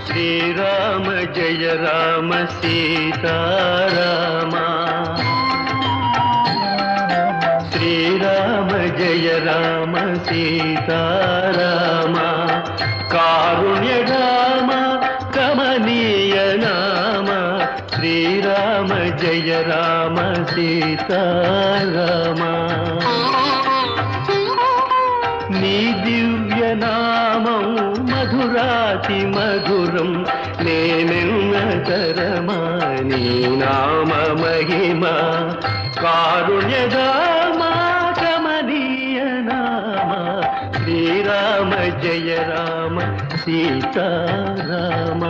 శ్రీరామ జయ రామ సీతారామ, శ్రీరామ జయ రామ సీతారామ, కారుణ్యరామ కమనీయ నామ, శ్రీరామ జయ రామ సీతారామ. నీ దివ్య నామం మధురాతి మధురం, నేనెన్నతరమా నీ నామ మహిమ, కారుణ్యధామ కమనీయ నామ, శ్రీరామ జయ రామ సీతారామ.